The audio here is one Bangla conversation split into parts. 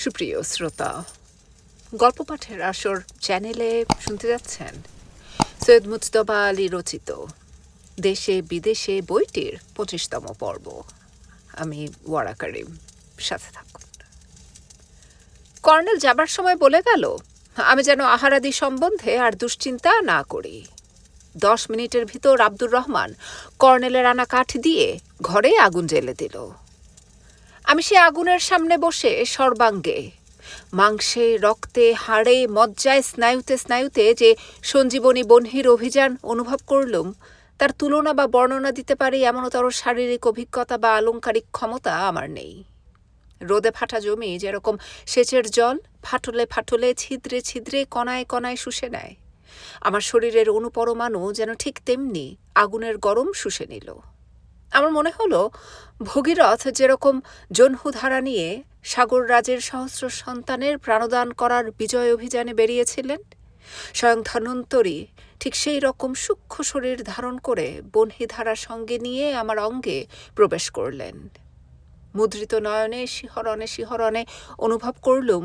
সুপ্রিয় শ্রোতা, গল্প পাঠের আসর চ্যানেলে শুনতে যাচ্ছেন সৈয়দ মুজতবা আলী রচিত দেশে বিদেশে বইটির ২৫তম পর্ব। আমি ওয়ারা করিম, সাথে থাকুন। কর্নেল যাবার সময় বলে গেল আমি যেন আহারাদি সম্বন্ধে আর দুশ্চিন্তা না করি। ১০ মিনিটের ভিতর আব্দুর রহমান কর্নেলের আনা কাঠ দিয়ে ঘরে আগুন জ্বেলে দিল। আমি সে আগুনের সামনে বসে সর্বাঙ্গে, মাংসে, রক্তে, হাড়ে, মজ্জায়, স্নায়ুতে স্নায়ুতে যে সঞ্জীবনী বহ্নির অভিযান অনুভব করলুম, তার তুলনা বা বর্ণনা দিতে পারি এমনতর শারীরিক অভিজ্ঞতা বা আলংকারিক ক্ষমতা আমার নেই। রোদে ফাটা জমি যেরকম সেচের জল ফাটলে ফাটলে, ছিদ্রে ছিদ্রে, কণায় কণায় শুষে নেয়, আমার শরীরের অনুপরমাণু যেন ঠিক তেমনি আগুনের গরম শুষে নিল। আমার মনে হলো ভগীরথ যেরকম জহ্নুধারা নিয়ে সাগররাজের সহস্র সন্তানের প্রাণদান করার বিজয় অভিযানে বেরিয়েছিলেন, স্বয়ং ধন্বন্তরী ঠিক সেই রকম সূক্ষ্ম শরীর ধারণ করে বহ্নিধারার সঙ্গে নিয়ে আমার অঙ্গে প্রবেশ করলেন। মুদ্রিত নয়নে শিহরণে শিহরণে অনুভব করলুম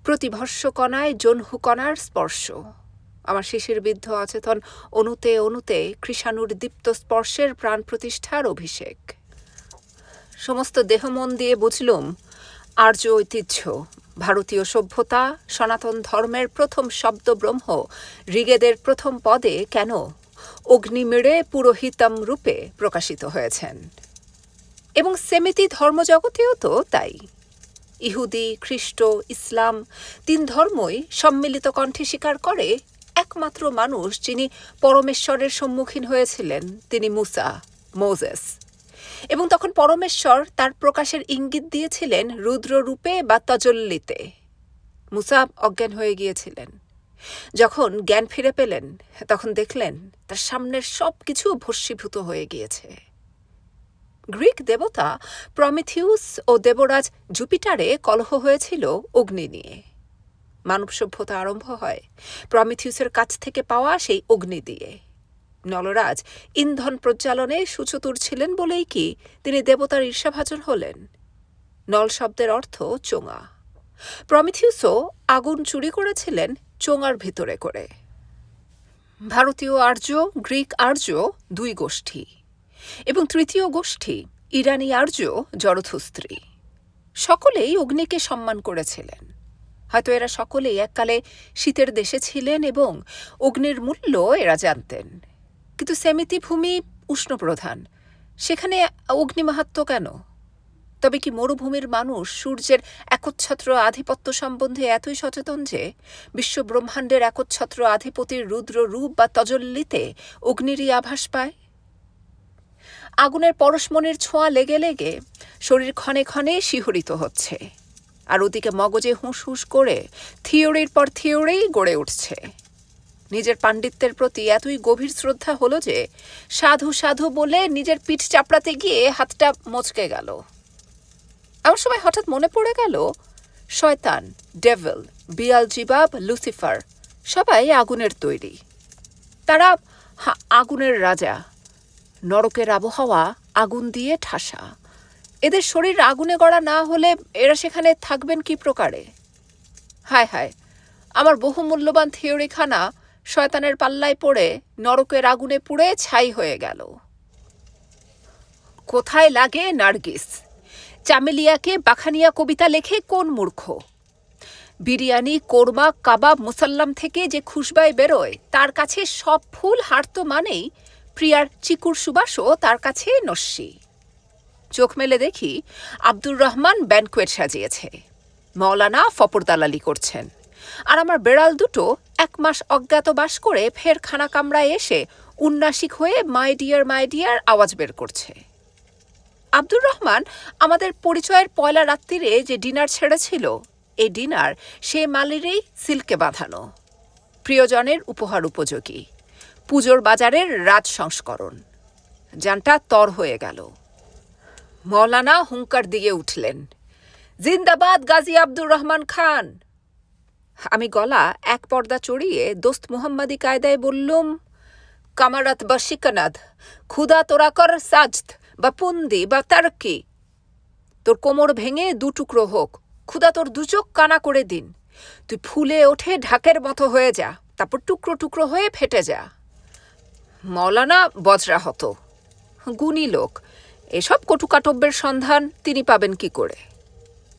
প্রতিভস্যকণায় জহ্নুকণার স্পর্শ, আমার শিশিরবিদ্ধ অচেতন অণুতে অণুতে কৃষাণুর দীপ্ত স্পর্শের প্রাণ প্রতিষ্ঠার অভিষেক। সমস্ত দেহ মন দিয়ে বুঝলুম আর্য ঐতিহ্য, ভারতীয় সভ্যতা, সনাতন ধর্মের প্রথম শব্দ ব্রহ্ম ঋগ্বেদের প্রথম পদে কেন অগ্নিমিড়ে পুরোহিতম রূপে প্রকাশিত হয়েছেন। এবং সেমিতি ধর্মজগতেও তো তাই। ইহুদি, খ্রিস্ট, ইসলাম ৩ ধর্মই সম্মিলিত কণ্ঠে স্বীকার করে একমাত্র মানুষ যিনি পরমেশ্বরের সম্মুখীন হয়েছিলেন তিনি মুসা, মোজেস। এবং তখন পরমেশ্বর তার প্রকাশের ইঙ্গিত দিয়েছিলেন রুদ্ররূপে বা তজল্লিতে। মুসা অজ্ঞান হয়ে গিয়েছিলেন। যখন জ্ঞান ফিরে পেলেন তখন দেখলেন তার সামনের সব কিছু ভস্মীভূত হয়ে গিয়েছে। গ্রিক দেবতা প্রমিথিউস ও দেবরাজ জুপিটারে কলহ হয়েছিল অগ্নি নিয়ে। মানব সভ্যতা আরম্ভ হয় প্রমিথিউসের কাছ থেকে পাওয়া সেই অগ্নি দিয়ে। নলরাজ ইন্ধন প্রজ্বালনে সুচতুর ছিলেন বলেই কি তিনি দেবতার ঈর্ষাভাজন হলেন। নল শব্দের অর্থ চোঙা। প্রমিথিউসও আগুন চুরি করেছিলেন চোঙার ভিতরে করে। ভারতীয় আর্য, গ্রিক আর্য 2 গোষ্ঠী, এবং তৃতীয় গোষ্ঠী ইরানি আর্য জরথুস্ত্রী। সকলেই অগ্নিকে সম্মান করেছিলেন। হয়তো এরা সকলেই এককালে শীতের দেশে ছিলেন এবং অগ্নির মূল্য এরা জানতেন। কিন্তু সেমিতি ভূমি উষ্ণপ্রধান, সেখানে অগ্নিমাহাত্ম্য কেন? তবে কি মরুভূমির মানুষ সূর্যের একচ্ছত্র আধিপত্য সম্বন্ধে এতই সচেতন যে বিশ্বব্রহ্মাণ্ডের একচ্ছত্র আধিপতির রুদ্র রূপ বা তজল্লিতে অগ্নিরই আভাস পায়? আগুনের পরশমণির ছোঁয়া লেগে লেগে শরীর ক্ষণে ক্ষণে শিহরিত হচ্ছে, আর ওদিকে মগজে হুঁস হুঁস করে থিওরির পর থিওরি গড়ে উঠছে। নিজের পাণ্ডিত্যের প্রতি এতই গভীর শ্রদ্ধা হলো যে সাধু সাধু বলে নিজের পিঠ চাপড়াতে গিয়ে হাতটা মচকে গেল। এমন সময় হঠাৎ মনে পড়ে গেল শয়তান, ডেভিল, বিয়ালজিবাব, লুসিফার সবাই আগুনের তৈরি। তারা আগুনের রাজা। নরকের আবহাওয়া আগুন দিয়ে ঠাসা। এদের শরীর আগুনে গড়া না হলে এরা সেখানে থাকবেন কি প্রকারে? হায় হায়, আমার বহুমূল্যবান থিওরিখানা শয়তানের পাল্লায় পড়ে নরকের আগুনে পুড়ে ছাই হয়ে গেল। কোথায় লাগে নার্গিস? চামেলিয়াকে বাখানিয়া কবিতা লেখে কোন মূর্খ? বিরিয়ানি, কোরমা, কাবাব, মুসাল্লাম থেকে যে খুশবাই বেরোয় তার কাছে সব ফুল হাঁটতো মানেই প্রিয়ার চিকুর সুবাসও তার কাছে নস্যি। চোখ মেলে দেখি আব্দুর রহমান ব্যানকুয়েট সাজিয়েছে, মৌলানা ফপর দালালি করছেন, আর আমার বেড়াল দুটো 1 মাস অজ্ঞাতবাস করে ফের খানা কামড়ায় এসে উন্নাসিক হয়ে মাই ডিয়ার আওয়াজ বের করছে। আব্দুর রহমান আমাদের পরিচয়ের পয়লা রাত্রিরে যে ডিনার ছেড়েছিল, এই ডিনার সে মালিরই সিল্কে বাঁধানো, প্রিয়জনের উপহার উপযোগী, পুজোর বাজারের রাজ সংস্করণ। জানটা তর হয়ে গেল। মৌলানা হুঙ্কার দিয়ে উঠলেন, জিন্দাবাদ গাজী আব্দুর রহমান খান। আমি গলা 1 পর্দা চড়িয়ে দোস্ত মুহাম্মাদি কায়দায় বললুম, কামারাত বা শিকানাদ, ক্ষুদা তোরা কর সাজদ বা পুন্দি বা তারকি, তোর কোমর ভেঙে 2 টুকরো হোক, ক্ষুধা তোর দুচোখ কানা করে দিন। তুই ফুলে ওঠে ঢাকের মতো হয়ে যা, তারপর টুকরো টুকরো হয়ে ফেটে যা। মৌলানা বজ্রাহত, গুণী লোক, এসব কটুকাটব্যের সন্ধান তিনি পাবেন কি করে?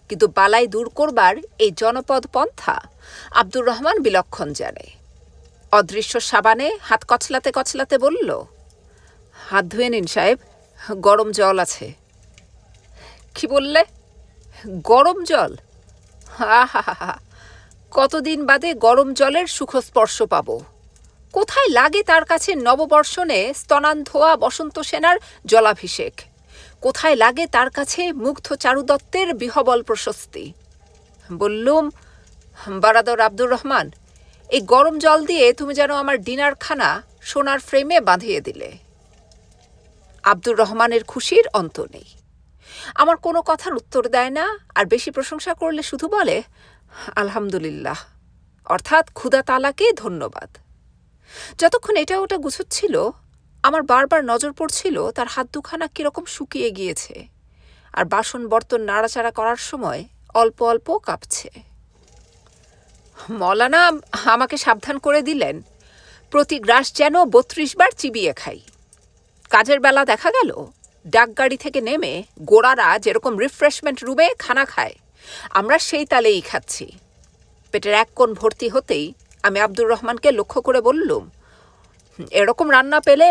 কিন্তু বালাই দূর করবার এই জনপদ পন্থা আব্দুর রহমান বিলক্ষণ জানে। অদৃশ্য সাবানে হাত কচলাতে কচলাতে বলল, হাত ধুয়ে নিন সাহেব, গরম জল আছে। কি বললে? গরম জল? হা হা হা, কতদিন বাদে গরম জলের সুখস্পর্শ পাব। কোথায় লাগে তার কাছে নববর্ষণে স্তনান ধোয়া বসন্ত সেনার জলাভিষেক? কোথায় লাগে তার কাছে মুগ্ধ চারুদত্তের বিহবল প্রশস্তি? বললুম, বারাদর আব্দুর রহমান, এই গরম জল দিয়ে তুমি যেন আমার ডিনার খানা সোনার ফ্রেমে বাঁধিয়ে দিলে। আব্দুর রহমানের খুশির অন্ত নেই। আমার কোনো কথার উত্তর দেয় না, আর বেশি প্রশংসা করলে শুধু বলে আলহামদুলিল্লাহ, অর্থাৎ ক্ষুধা তালাকে ধন্যবাদ। যতক্ষণ এটা ওটা গুছোচ্ছিল, আমার বারবার নজর পড়ছিল তার হাত দুখানা কিরকম শুকিয়ে গিয়েছে, আর বাসন বর্তন নাড়াচাড়া করার সময় অল্প অল্প কাঁপছে। মৌলানা আমাকে সাবধান করে দিলেন, প্রতি গ্রাস যেন 32 বার চিবিয়ে খাই। কাজের বেলা দেখা গেল ডাকগাড়ি থেকে নেমে গোড়ারা যেরকম রিফ্রেশমেন্ট রুমে খানা খায়, আমরা সেই তালেই খাচ্ছি। পেটের এক কোণ ভর্তি হতেই আমি আব্দুর রহমানকে লক্ষ্য করে বললুম, এরকম রান্না পেলে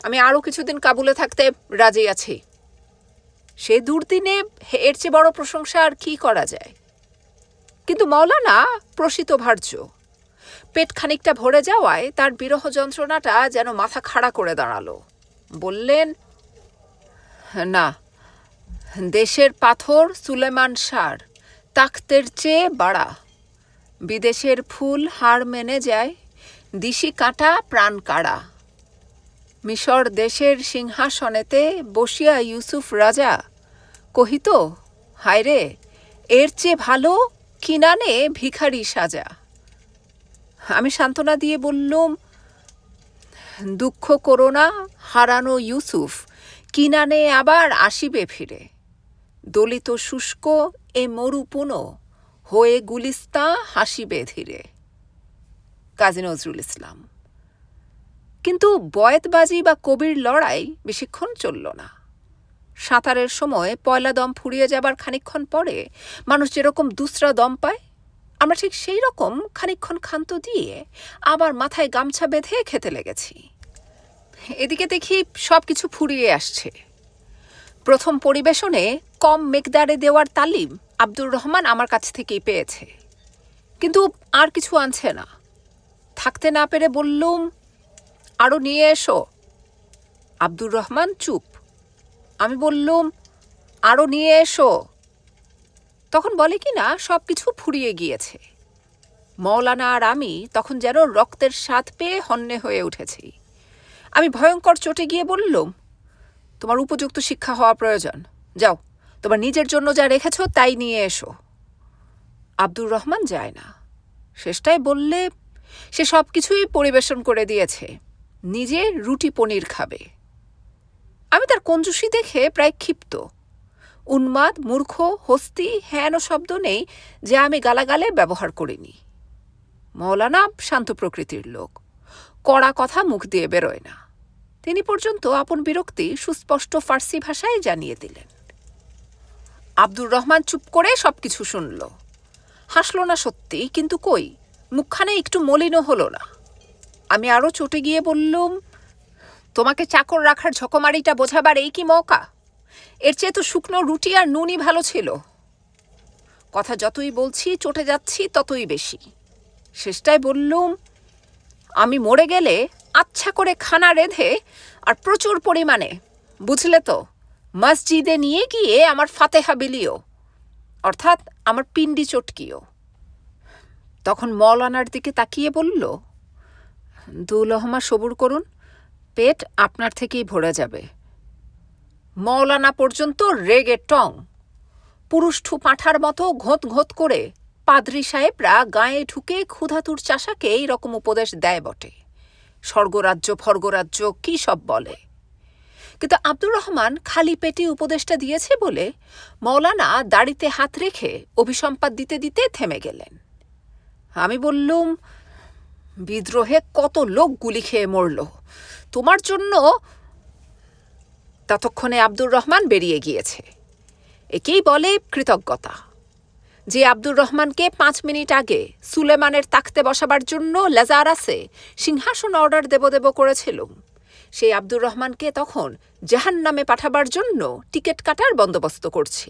আমি আরও কিছুদিন কাবুলে থাকতে রাজি আছি। সে দুর্দিনে এর চেয়ে বড় প্রশংসা আর কি করা যায়? কিন্তু মৌলানা প্রসিত ভার্য। পেট খানিকটা ভরে যাওয়ায় তার বিরহ যন্ত্রণাটা যেন মাথা খাড়া করে দাঁড়ালো। বললেন, না, দেশের পাথর সুলেমান শাহর তাখ্তের চেয়ে বাড়া। বিদেশের ফুল হাড় মেনে যায়, দিশি কাঁটা প্রাণ কাড়া। মিশর দেশের সিংহাসনেতে বসিয়া ইউসুফ রাজা কহিত, হায়রে, এর চেয়ে ভালো কিনানে ভিখারি সাজা। আমি সান্ত্বনা দিয়ে বললুম, দুঃখ করো না হারানো ইউসুফ, কিনানে আবার আসিবে ফিরে। দলিত শুষ্ক এ মরুপুন, হয়ে গুলিস্তা হাসিবে ধীরে। কাজী নজরুল ইসলাম। কিন্তু বয়েতবাজি বা কবির লড়াই বেশিক্ষণ চলল না। সাঁতারের সময় পয়লা দম ফুরিয়ে যাবার খানিকক্ষণ পরে মানুষ যেরকম দুসরা দম পায়, আমরা ঠিক সেই রকম খানিকক্ষণ ক্ষান্ত দিয়ে আবার মাথায় গামছা বেঁধে খেতে লেগেছি। এদিকে দেখি সব কিছু ফুরিয়ে আসছে। প্রথম পরিবেশনে কম মেকদারে দেওয়ার তালিম আব্দুর রহমান আমার কাছ থেকেই পেয়েছে, কিন্তু আর কিছু আনছে না। থাকতে না পেরে বললুম, আরও নিয়ে এসো। আব্দুর রহমান চুপ। আমি বললুম, আরও নিয়ে এসো। তখন বলে কি না সব কিছু ফুরিয়ে গিয়েছে। মৌলানা আর আমি তখন যেন রক্তের স্বাদ পেয়ে হন্যে হয়ে উঠেছি। আমি ভয়ঙ্কর চটে গিয়ে বললুম, তোমার উপযুক্ত শিক্ষা হওয়া প্রয়োজন, যাও তোমার নিজের জন্য যা রেখেছ তাই নিয়ে এসো। আব্দুর রহমান যায় না। শেষটায় বললে সে সব কিছুই পরিবেশন করে দিয়েছে, নিজে রুটি পনির খাবে। আমি তার কঞ্জুসি দেখে প্রায় ক্ষিপ্ত। উন্মাদ, মূর্খ, হস্তি, হেন শব্দ নেই যে আমি গালাগালে ব্যবহার করিনি। মৌলানা শান্ত প্রকৃতির লোক, কড়া কথা মুখ দিয়ে বেরোয় না। তিনি পর্যন্ত আপন বিরক্তি সুস্পষ্ট ফার্সি ভাষায় জানিয়ে দিলেন। আব্দুর রহমান চুপ করে সবকিছু শুনল। হাসল না সত্যি, কিন্তু কই, মুখখানে একটু মলিনও হলো না। আমি আরও চটে গিয়ে বললুম, তোমাকে চাকর রাখার ঝকমারিটা বোঝাবার এই কি মৌকা? এর চেয়ে তো শুকনো রুটি আর নুনই ভালো ছিল। কথা যতই বলছি চটে যাচ্ছি ততই বেশি। শেষটায় বললুম, আমি মরে গেলে আচ্ছা করে খানা রেঁধে আর প্রচুর পরিমাণে, বুঝলে তো, মসজিদে নিয়ে গিয়ে আমার ফাতেহা বিলিও, অর্থাৎ আমার পিণ্ডি চটকিও। তখন মৌলানার দিকে তাকিয়ে বলল, দুলহমা সবুর করুন, পেট আপনার থেকেই ভরে যাবে। মৌলানা পর্যন্ত রেগে টং। পুরুষ্ঠু পাঁঠার মতো ঘোঁত ঘোঁত করে পাদ্রী সাহেবরা গায়ে ঢুকে ক্ষুধাতুর চাষাকে এই রকম উপদেশ দেয় বটে। স্বর্গরাজ্য ফর্গরাজ্য কি সব বলে, কিন্তু আব্দুর রহমান খালি পেটে উপদেশটা দিয়েছে বলে মৌলানা দাড়িতে হাত রেখে অভিসম্পাত দিতে দিতে থেমে গেলেন। আমি বললুম, বিদ্রোহে কত লোক গুলি খেয়ে মরল, তোমার জন্য। ততক্ষণে আব্দুর রহমান বেরিয়ে গিয়েছে। একেই বলে কৃতজ্ঞতা। যে আব্দুর রহমানকে 5 মিনিট আগে সুলেমানের তাকতে বসাবার জন্য লাজারাসে সিংহাসন অর্ডার দেব করেছিলুম, সেই আব্দুর রহমানকে তখন জাহান্নামে পাঠাবার জন্য টিকিট কাটার বন্দোবস্ত করছি।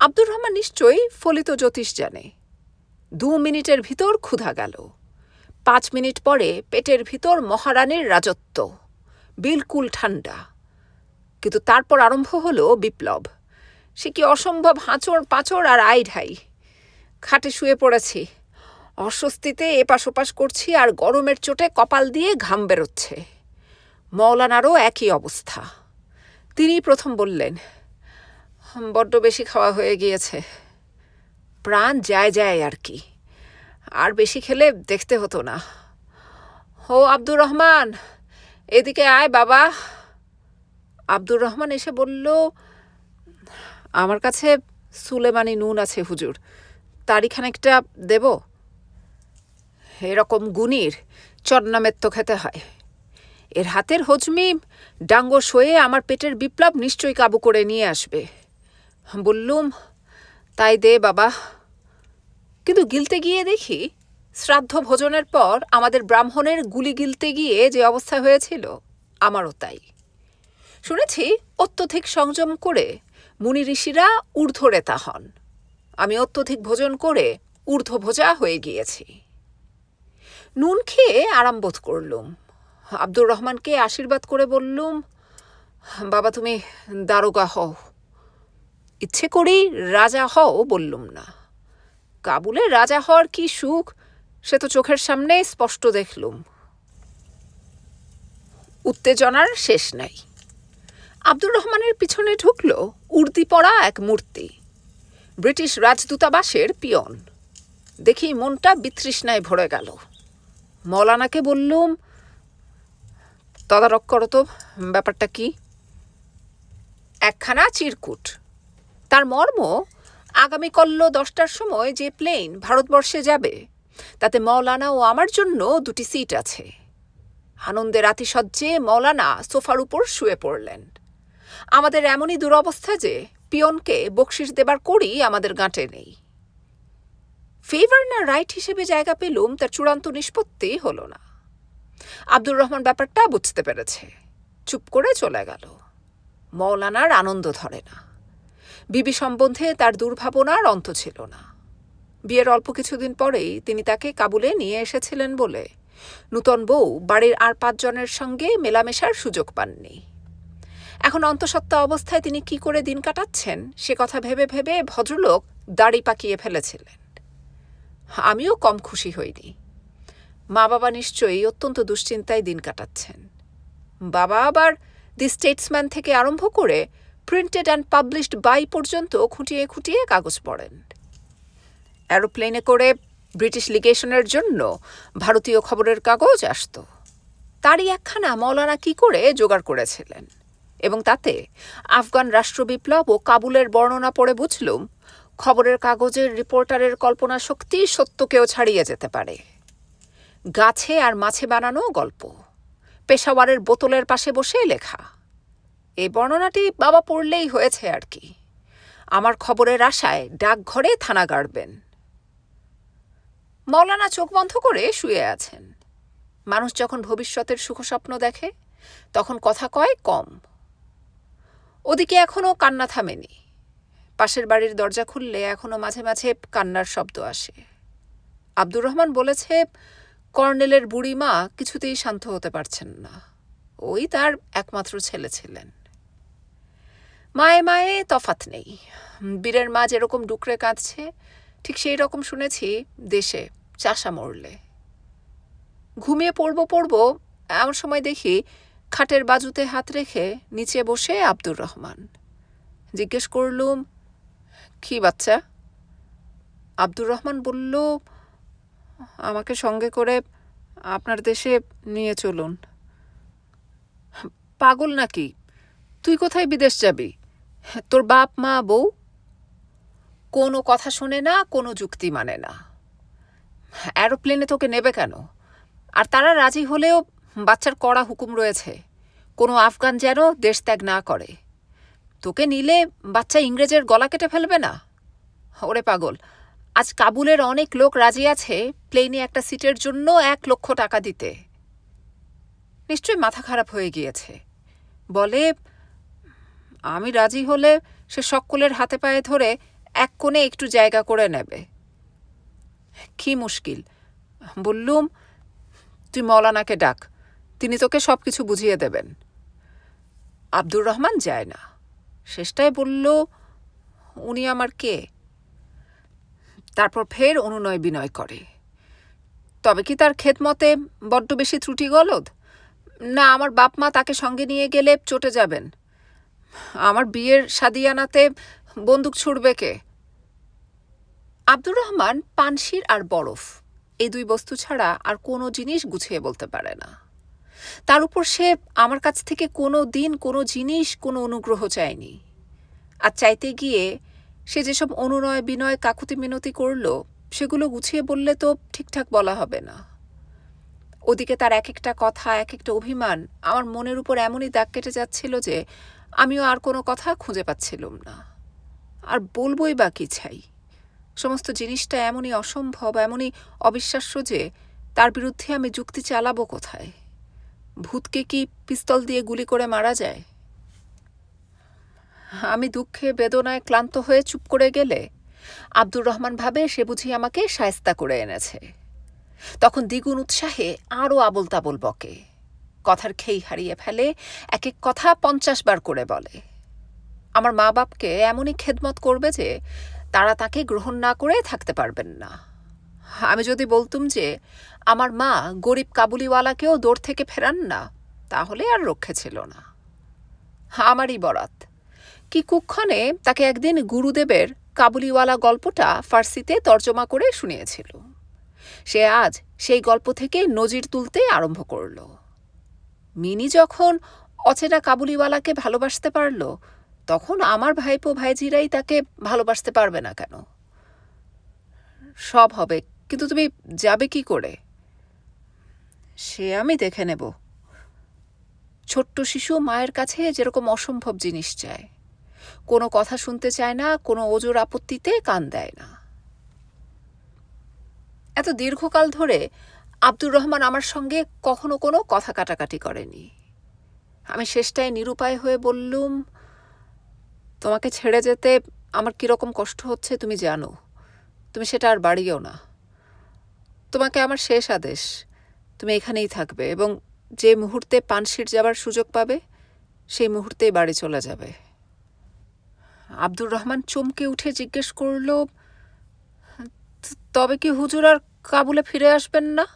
আব্দুর রহমান নিশ্চয়ই ফলিত জ্যোতিষ জানে। 2 মিনিটের ভিতর ক্ষুধা গেল। 5 মিনিট পরে পেটের ভিতর মহারানীর রাজত্ব, বিলকুল ঠান্ডা। কিন্তু তারপর আরম্ভ হলো বিপ্লব। সে কি অসম্ভব হাঁচড় পাঁচড় আর আইঢাই। খাটে শুয়ে পড়েছি, অস্বস্তিতে এপাশ ওপাশ করছি, আর গরমের চোটে কপাল দিয়ে ঘাম বেরোচ্ছে। মৌলানারও একই অবস্থা। তিনি প্রথম বললেন, বড্ড বেশি খাওয়া হয়ে গিয়েছে, প্রাণ যায় যায় আর কি, আর বেশি খেলে দেখতে হতো না। ও আব্দুর রহমান, এদিকে আয় বাবা। আব্দুর রহমান এসে বলল, আমার কাছে সুলেমানি নুন আছে হুজুর, তারই খানিকটা দেব? এরকম গুণীর চন্নামের তো খেতে হয়। এর হাতের হজমি ডাঙ্গো শোয়ে আমার পেটের বিপ্লব নিশ্চয়ই কাবু করে নিয়ে আসবে। বললুম, তাই দে বাবা। কিন্তু গিলতে গিয়ে দেখি, শ্রাদ্ধ ভোজনের পর আমাদের ব্রাহ্মণের গুলি গিলতে গিয়ে যে অবস্থা হয়েছিল, আমারও তাই। শুনেছি অত্যধিক সংযম করে মুনি ঋষিরা ঊর্ধ্বরেতা হন। আমি অত্যধিক ভোজন করে ঊর্ধ্বভোজা হয়ে গিয়েছি। নুন খেয়ে আরাম বোধ করলুম। আব্দুর রহমানকে আশীর্বাদ করে বললুম, বাবা তুমি দারোগা হও। ইচ্ছে করেই রাজা হও বললুম না। কাবুলে রাজা হওয়ার কি সুখ, সে তো চোখের সামনে স্পষ্ট দেখলুম। উত্তেজনার শেষ নাই। আব্দুর রহমানের পিছনে ঢুকল উর্দি পরা এক মূর্তি, ব্রিটিশ রাজদূতাবাসের পিয়ন। দেখি মনটা বিতৃষ্ণায় ভরে গেল। মৌলানাকে বললুম, তদারক করো তো, ব্যাপারটা কি? একখানা চিরকুট। তার মর্ম, আগামীকাল 10টার সময় যে প্লেন ভারতবর্ষে যাবে, তাতে মৌলানা ও আমার জন্য 2টি সিট আছে। আনন্দের আতিশয্যে মৌলানা সোফার উপর শুয়ে পড়লেন। আমাদের এমনই দুরবস্থা যে পিয়নকে বকশিস দেবার করি আমাদের গাঁটে নেই। ফেভার না রাইট হিসেবে জায়গা পেলুম, তার চূড়ান্ত নিষ্পত্তি হলো না। আব্দুর রহমান ব্যাপারটা বুঝতে পেরেছে, চুপ করে চলে গেল। মৌলানার আনন্দ ধরে না। বিবি সম্বন্ধে তার দুর্ভাবনার অন্ত ছিল না। বিয়ের অল্প কিছুদিন পরেই তিনি তাকে কাবুলে নিয়ে এসেছিলেন বলে নূতন বউ বাড়ির আর 5 জনের সঙ্গে মেলামেশার সুযোগ পাননি। এখন অন্তঃসত্ত্বা অবস্থায় তিনি কি করে দিন কাটাচ্ছেন সে কথা ভেবে ভেবে ভদ্রলোক দাড়ি পাকিয়ে ফেলেছিলেন। আমিও কম খুশি হইনি। মা বাবা নিশ্চয়ই অত্যন্ত দুশ্চিন্তায় দিন কাটাচ্ছেন। বাবা আবার দি স্টেটসম্যান থেকে আরম্ভ করে প্রিন্টেড অ্যান্ড পাবলিশড বাই পর্যন্ত খুঁটিয়ে খুঁটিয়ে কাগজ পড়েন। অ্যারোপ্লেনে করে ব্রিটিশ লিগেশনের জন্য ভারতীয় খবরের কাগজ আসত। তারই একখানা মৌলানা কি করে জোগাড় করেছিলেন, এবং তাতে আফগান রাষ্ট্রবিপ্লব ও কাবুলের বর্ণনা পড়ে বুঝলুম খবরের কাগজের রিপোর্টারের কল্পনা শক্তি সত্যকেও ছাড়িয়ে যেতে পারে। গাছে আর মাছে বানানো গল্প, পেশাওয়ারের বোতলের পাশে বসে লেখা। এই বর্ণনাটি বাবা পড়লেই হয়েছে আর কি। আমার খবরের আশায় ডাকঘরে থানা গাড়বেন। মৌলানা চোখ বন্ধ করে শুয়ে আছেন। মানুষ যখন ভবিষ্যতের সুখস্বপ্ন দেখে তখন কথা কয় কম। ওদিকে এখনো কান্না থামেনি। পাশের বাড়ির দরজা খুললে এখনো মাঝে মাঝে কান্নার শব্দ আসে। আব্দুর রহমান বলেছে, কর্নেলের বুড়ি মা কিছুতেই শান্ত হতে পারছেন না। ওই তার একমাত্র ছেলে ছিলেন। মায়ে মায়ে তফাৎ নেই। বীরের মা যেরকম ডুকরে কাঁদছে, ঠিক সেই রকম শুনেছি দেশে চাষা মরলে। ঘুমিয়ে পড়ব এমন সময় দেখি খাটের বাজুতে হাত রেখে নিচে বসে আব্দুর রহমান। জিজ্ঞেস করলুম, কি বাচ্চা? আব্দুর রহমান বলল, আমাকে সঙ্গে করে আপনার দেশে নিয়ে চলুন। পাগল নাকি? তুই কোথায় বিদেশ যাবি? তোর বাপ মা বউ কোনো কথা শোনে না, কোনো যুক্তি মানে না। অ্যারোপ্লেনে তোকে নেবে কেন? আর তারা রাজি হলেও বাচ্চার কড়া হুকুম রয়েছে, কোনো আফগান যেন দেশ ত্যাগ না করে। তোকে নিলে বাচ্চা ইংরেজের গলা কেটে ফেলবে না? ওরে পাগল, আজ কাবুলের অনেক লোক রাজি আছে প্লেনে একটা সিটের জন্য 1,00,000 টাকা দিতে। নিশ্চয়ই মাথা খারাপ হয়ে গিয়েছে। বলে আমি রাজি হলে সে সকলের হাতে পায়ে ধরে এক কোণে একটু জায়গা করে নেবে। কি মুশকিল! বললুম, তুই মৌলানাকে ডাক, তিনি তোকে সব কিছু বুঝিয়ে দেবেন। আব্দুর রহমান যায় না। শেষটায় বলল, উনি আমার কে? তারপর ফের অনুনয় বিনয় করে। তবে কি তার খেদমতে বড্ড বেশি ত্রুটি গলদ? না, আমার বাপ মা তাকে সঙ্গে নিয়ে গেলে চটে যাবেন। আমার বিয়ের সাদিয়ানাতে বন্দুক ছুড়বে কে? আব্দুর রহমান পানশির আর বরফ, এই দুই বস্তু ছাড়া আর কোনো জিনিস গুছিয়ে বলতে পারে না। তার উপর সে আমার কাছ থেকে কোনো দিন কোনো জিনিস, কোনো অনুগ্রহ চায়নি। আর চাইতে গিয়ে সে যেসব অনুনয় বিনয় কাকুতি মিনতি করল, সেগুলো গুছিয়ে বললে তো ঠিকঠাক বলা হবে না। ওদিকে তার এক একটা কথা, এক একটা অভিমান আমার মনের উপর এমনই দাগ কেটে যাচ্ছিল যে আমিও আর কোনো কথা খুঁজে পাচ্ছিলাম না। আর বলবই বা কি চাই? সমস্ত জিনিসটা এমনই অসম্ভব, এমনই অবিশ্বাস্য যে তার বিরুদ্ধে আমি যুক্তি চালাবো কোথায়? ভূতকে কি পিস্তল দিয়ে গুলি করে মারা যায়? আমি দুঃখে বেদনায় ক্লান্ত হয়ে চুপ করে গেলে আব্দুর রহমান ভাবে সে বুঝি আমাকে শায়েস্তা করে এনেছে। তখন দ্বিগুণ উৎসাহে আরও আবোল তাবোল বকে, কথার খেই হারিয়ে ফেলে, এক এক কথা 50 বার করে বলে। আমার মা বাপকে এমনই খেদমত করবে যে তারা তাকে গ্রহণ না করে থাকতে পারবেন না। আমি যদি বলতুম যে আমার মা গরিব কাবুলিওয়ালাকেও দৌড় থেকে ফেরান না, তাহলে আর রক্ষে ছিল না। আমারই বরাত। কি কুক্ষণে তাকে একদিন গুরুদেবের কাবুলিওয়ালা গল্পটা ফার্সিতে তর্জমা করে শুনিয়েছিল। সে আজ সেই গল্প থেকে নজির তুলতে আরম্ভ করল। মিনি যখন অচেনা কাবুলিওয়ালাকে ভালোবাসতে পারল, তখন আমার ভাইপো ভাইজিরাই তাকে ভালোবাসতে পারবে না কেন? সব হবে, কিন্তু তুমি যাবে কি করে? সে আমি দেখে নেব। ছোট্ট শিশু মায়ের কাছে যেরকম অসম্ভব জিনিস চায়, কোনো কথা শুনতে চায় না, কোনো ওজোর আপত্তিতে কান দেয় না। এত দীর্ঘকাল ধরে আব্দুর রহমান আমার সঙ্গে কখনো কোনো কথা কাটাকাটি করেনি। আমি শেষটায় নিরুপায় হয়ে বললুম, তোমাকে ছেড়ে যেতে আমার কীরকম কষ্ট হচ্ছে তুমি জানো। তুমি সেটা আর বাড়িও না। তোমাকে আমার শেষ আদেশ, তুমি এখানেই থাকবে এবং যে মুহূর্তে পানশির যাবার সুযোগ পাবে সেই মুহূর্তেই বাড়ি চলে যাবে। আব্দুর রহমান চমকে উঠে জিজ্ঞেস করল, তবে কি হুজুর আর কাবুলে ফিরে আসবেন না?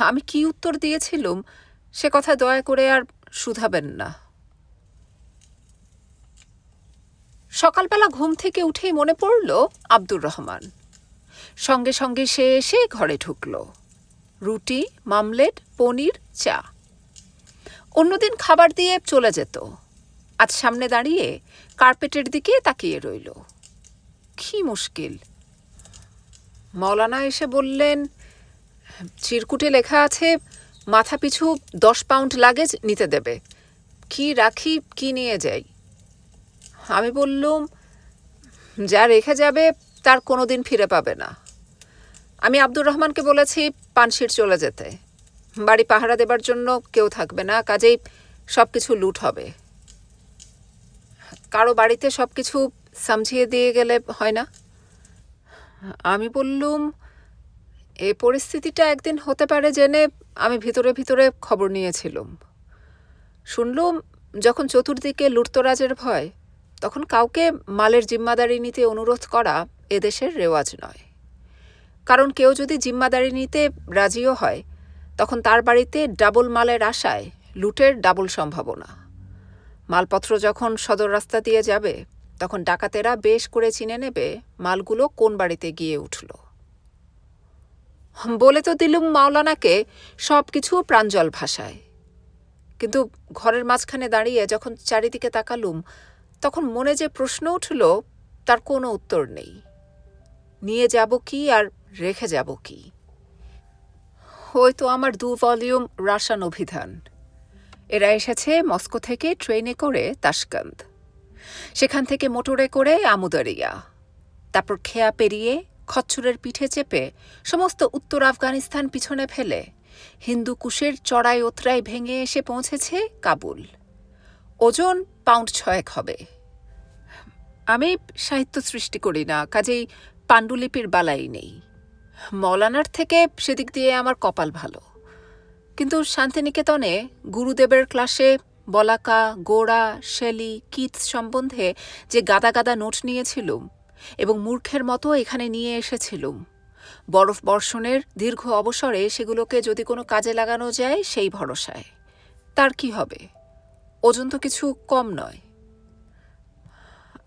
আমি কি উত্তর দিয়েছিলুম সে কথা দয়া করে আর শুধাবেন না। সকালবেলা ঘুম থেকে উঠেই মনে পড়ল আব্দুর রহমান। সঙ্গে সঙ্গে সে এসে ঘরে ঢুকল। রুটি, মামলেট, পনির, চা। অন্যদিন খাবার দিয়ে চলে যেত, আজ সামনে দাঁড়িয়ে কার্পেটের দিকে তাকিয়ে রইল। কি মুশকিল! মৌলানা এসে বললেন, চিরকুটে লেখা আছে মাথাপিছু 10 পাউন্ড লাগেজ নিতে দেবে। কি রাখি, কি নিয়ে যাই? আমি বললুম, যা রেখে যাবে তার কোনো দিন ফিরে পাবে না। আমি আব্দুর রহমানকে বলেছি পানশির চলে যেতে। বাড়ি পাহারা দেবার জন্য কেউ থাকবে না, কাজেই সব কিছু লুট হবে। কারো বাড়িতে সব কিছু সামঝিয়ে দিয়ে গেলে হয় না? আমি বললুম, এ পরিস্থিতিটা একদিন হতে পারে জেনে আমি ভিতরে ভিতরে খবর নিয়েছিলুম। শুনলুম যখন চতুর্দিকে লুটতরাজের ভয়, তখন কাউকে মালের জিম্মাদারি নিতে অনুরোধ করা এদেশের রেওয়াজ নয়। কারণ কেউ যদি জিম্মাদারি নিতে রাজিও হয়, তখন তার বাড়িতে ডাবল মালের আশায় লুটের ডাবল সম্ভাবনা। মালপত্র যখন সদর রাস্তা দিয়ে যাবে, তখন ডাকাতেরা বেশ করে চিনে নেবে মালগুলো কোন বাড়িতে গিয়ে উঠল। বলে তো দিলুম মাওলানাকে সব কিছু প্রাঞ্জল ভাষায়, কিন্তু ঘরের মাঝখানে দাঁড়িয়ে যখন চারিদিকে তাকালুম, তখন মনে যে প্রশ্ন উঠল তার কোনো উত্তর নেই। নিয়ে যাব কি আর রেখে যাব কি? ওই তো আমার 2 ভলিউম রাশান অভিধান। এরা এসেছে মস্কো থেকে ট্রেনে করে তাশকান্দ, সেখান থেকে মোটরে করে আমুদারিয়া, তারপর খেয়া পেরিয়ে খচ্চরের পিঠে চেপে সমস্ত উত্তর আফগানিস্তান পিছনে ফেলে হিন্দু কুশের চড়াই ওতরাই ভেঙে এসে পৌঁছেছে কাবুল। ওজন পাউন্ড 6 হবে। আমি সাহিত্য সৃষ্টি করি না, কাজেই পাণ্ডুলিপির বালাই নেই। মৌলানার থেকে সেদিক দিয়ে আমার কপাল ভালো। কিন্তু শান্তিনিকেতনে গুরুদেবের ক্লাসে বলাকা, গোড়া, শেলি, কিটস সম্বন্ধে যে গাদা গাদা নোট নিয়েছিলুম এবং মূর্খের মতো এখানে নিয়ে এসেছিলুম, বরফ বর্ষণের দীর্ঘ অবসরে সেগুলোকে যদি কোনো কাজে লাগানো যায় সেই ভরসায়। তার কি হবে? ওজন তো কিছু কম নয়।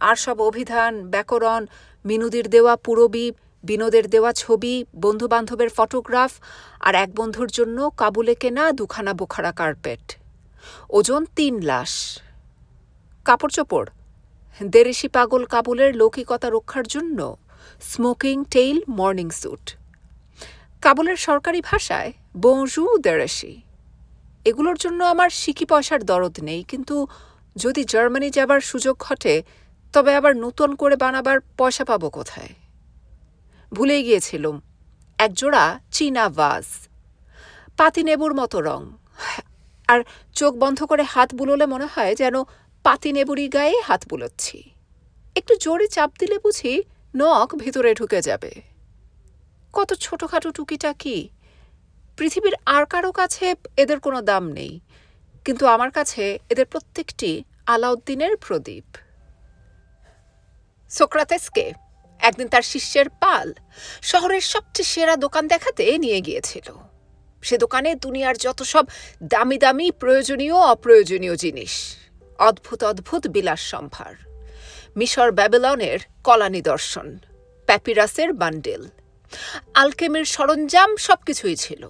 আর সব অভিধান, ব্যাকরণ, মিনুদির দেওয়া পুরবী, বিনোদের দেওয়া ছবি, বন্ধুবান্ধবের ফটোগ্রাফ, আর এক বন্ধুর জন্য কাবুলে কেনা 2খানা বোখারা কার্পেট। ওজন 3 লাশ। কাপড় চোপড় দেরেশি পাগল কাবুলের লৌকিকতা রক্ষার জন্য স্মোকিং টেইল মর্নিং স্যুট। কাবুলের সরকারি ভাষায় বনজু দেরেশি। এগুলোর জন্য আমার সিকি পয়সার দরদ নেই, কিন্তু যদি জার্মানি যাবার সুযোগ ঘটে তবে আবার নতুন করে বানাবার পয়সা পাবো কোথায়? ভুলেই গিয়েছিলুম একজোড়া চীনা ভাজ, পাতিনেবুর মতো রং, আর চোখ বন্ধ করে হাত বুলোলে মনে হয় যেন পাতিনেবুরই গায়ে হাত বুলোচ্ছি। একটু জোরে চাপ দিলে বুঝি নখ ভিতরে ঢুকে যাবে। কত ছোটখাটো টুকিটাকি! পৃথিবীর আর কারো কাছে এদের কোনো দাম নেই, কিন্তু আমার কাছে এদের প্রত্যেকটি আলাউদ্দিনের প্রদীপ। সোক্রাতেসকে একদিন তার শিষ্যের পাল শহরের সবচেয়ে সেরা দোকান দেখাতে নিয়ে গিয়েছিল। সে দোকানে দুনিয়ার যত সব দামি দামি প্রয়োজনীয় অপ্রয়োজনীয় জিনিস, অদ্ভুত অদ্ভুত বিলাস সম্ভার, মিশর ব্যাবিলনের কলা নিদর্শন, প্যাপিরাসের বান্ডেল, আলকেমির সরঞ্জাম সবকিছুই ছিল।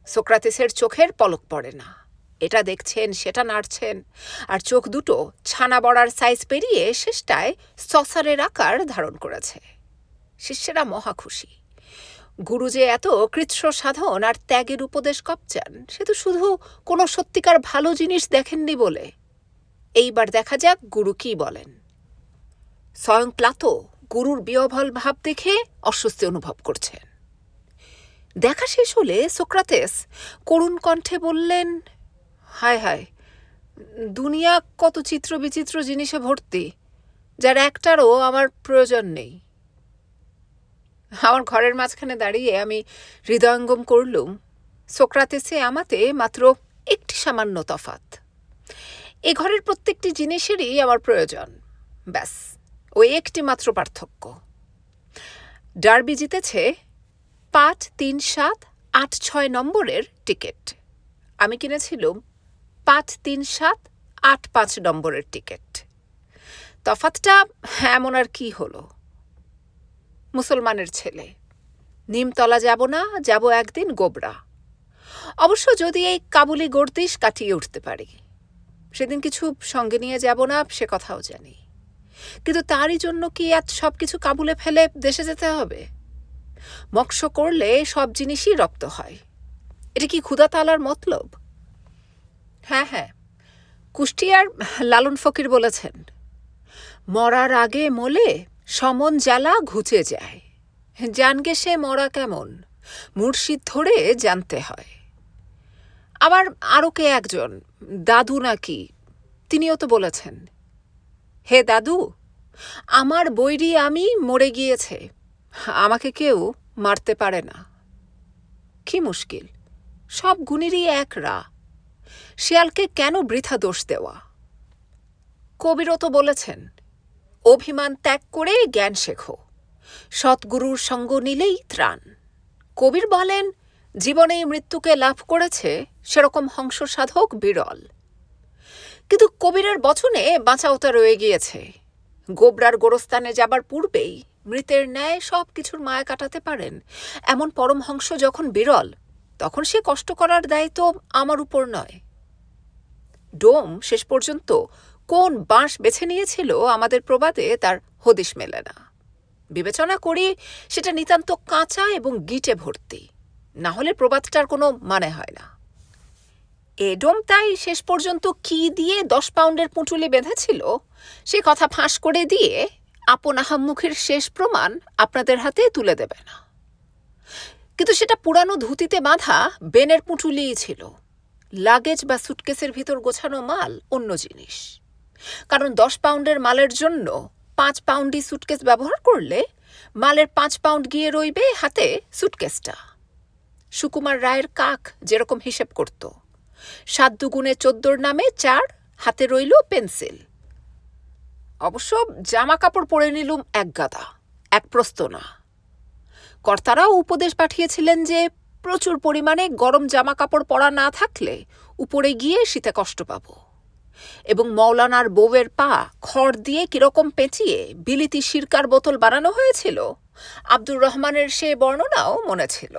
সোক্রাতেসের চোখের পলক পড়ে না। এটা দেখছেন, সেটা নাড়ছেন, আর চোখ দুটো ছানা বড়ার সাইজ পেরিয়ে শেষটায় সসারের আকার ধারণ করেছে। শিষ্যেরা মহা খুশি। গুরু যে এত কৃচ্ছ সাধন আর ত্যাগের উপদেশ কপচান, সে তো শুধু কোনো সত্যিকার ভালো জিনিস দেখেননি বলে। এইবার দেখা যাক গুরু কি বলেন। স্বয়ং প্লাতো গুরুর বিহ্বল ভাব দেখে অস্বস্তি অনুভব করছেন। দেখা শেষ হলে সোক্রাতেস করুণ কণ্ঠে বললেন, হায় হায়, দুনিয়া কত চিত্র বিচিত্র জিনিসে ভর্তি, যার একটারও আমার প্রয়োজন নেই। আমার ঘরের মাঝখানে দাঁড়িয়ে আমি হৃদয়ঙ্গম করলুম, সোক্রাতেসে আমাতে মাত্র একটি সামান্য তফাত। এ ঘরের প্রত্যেকটি জিনিসেরই আমার প্রয়োজন, ব্যাস ওই একটি মাত্র পার্থক্য। ডার্বি জিতেছে 5, 3, 7, 8, 6 নম্বরের টিকিট। আমি কিনেছিলুম 5, 3, 7, 8, 5 নম্বরের টিকিট। তফাতটা এমন আর কি হলো? মুসলমানের ছেলে, নিমতলা যাব না, যাব একদিন গোবরা। অবশ্য যদি এই কাবুলি গর্দিশ কাটিয়ে উঠতে পারি। সেদিন কিছু সঙ্গে নিয়ে যাব না, সে কথাও জানি, কিন্তু তারই জন্য কি এত সব কিছু কাবুলে ফেলে দেশে যেতে হবে? মক্ষ করলে সব জিনিসই রপ্ত হয়। এটা কি ক্ষুধা তালার মতলব? হ্যাঁ হ্যাঁ, কুষ্টিয়ার লালন ফকির বলেছেন, মরার আগে মলে সমন জ্বালা ঘুচে যায়, জানগে সে মরা কেমন, মুর্শিদ ধরে জানতে হয়। আবার আরও কে একজন, দাদু নাকি, তিনিও তো বলেছেন, হে দাদু, আমার বৈরি আমি মরে গিয়েছে, আমাকে কেউ মারতে পারে না। কি মুশকিল, সব গুণেরই এক রা, শিয়ালকে কেন বৃথা দোষ দেওয়া? কবিরও তো বলেছেন, অভিমান ত্যাগ করে জ্ঞান শেখো, সৎগুরুর সঙ্গ নিলেই ত্রাণ। কবির বলেন, জীবনেই মৃত্যুকে লাভ করেছে সেরকম হংস সাধক বিরল। কিন্তু কবিরের বচনে বাঁচাওতা রয়ে গিয়েছে। গোবরার গোরস্থানে যাবার পূর্বেই মৃতের ন্যায় সব কিছুর মায়া কাটাতে পারেন এমন পরমহংস যখন বিরল, তখন সে কষ্ট করার দায়িত্ব আমার উপর নয়। ডোম শেষ পর্যন্ত কোন বাঁশ বেছে নিয়েছিল আমাদের প্রবাদে তার হদিশ মেলে না। বিবেচনা করি সেটা নিতান্ত কাঁচা এবং গিটে ভর্তি, না হলে প্রবাদটার কোনো মানে হয় না। এডম তাই শেষ পর্যন্ত কি দিয়ে 10 পাউন্ডের পুঁটুলি বেঁধেছিল সে কথা ফাঁস করে দিয়ে আপন আহাম্মুখের শেষ প্রমাণ আপনাদের হাতে তুলে দেবে না। কিন্তু সেটা পুরানো ধুতিতে বাঁধা বেনের পুঁটুলিই ছিল। লাগেজ বা সুটকেসের ভিতর গোছানো মাল অন্য জিনিস। কারণ 10 পাউন্ডের মালের জন্য 5 পাউন্ডই সুটকেস ব্যবহার করলে মালের 5 পাউন্ড গিয়ে রইবে হাতে সুটকেসটা। সুকুমার রায়ের কাক যেরকম হিসেব করত, 7 দুগুণে 14 নামে 4, হাতে রইল পেন্সিল। অবশ্য জামা কাপড় পরে নিলুম এক গাদা, এক প্রস্ত না। কর্তারাও উপদেশ পাঠিয়েছিলেন যে প্রচুর পরিমাণে গরম জামা কাপড় পরা না থাকলে উপরে গিয়ে শীতে কষ্ট পাব, এবং মৌলানার বউয়ের পা খড় দিয়ে কিরকম পেঁচিয়ে বিলিতি সিরকার বোতল বানানো হয়েছিল আব্দুর রহমানের সে বর্ণনাও মনে ছিল।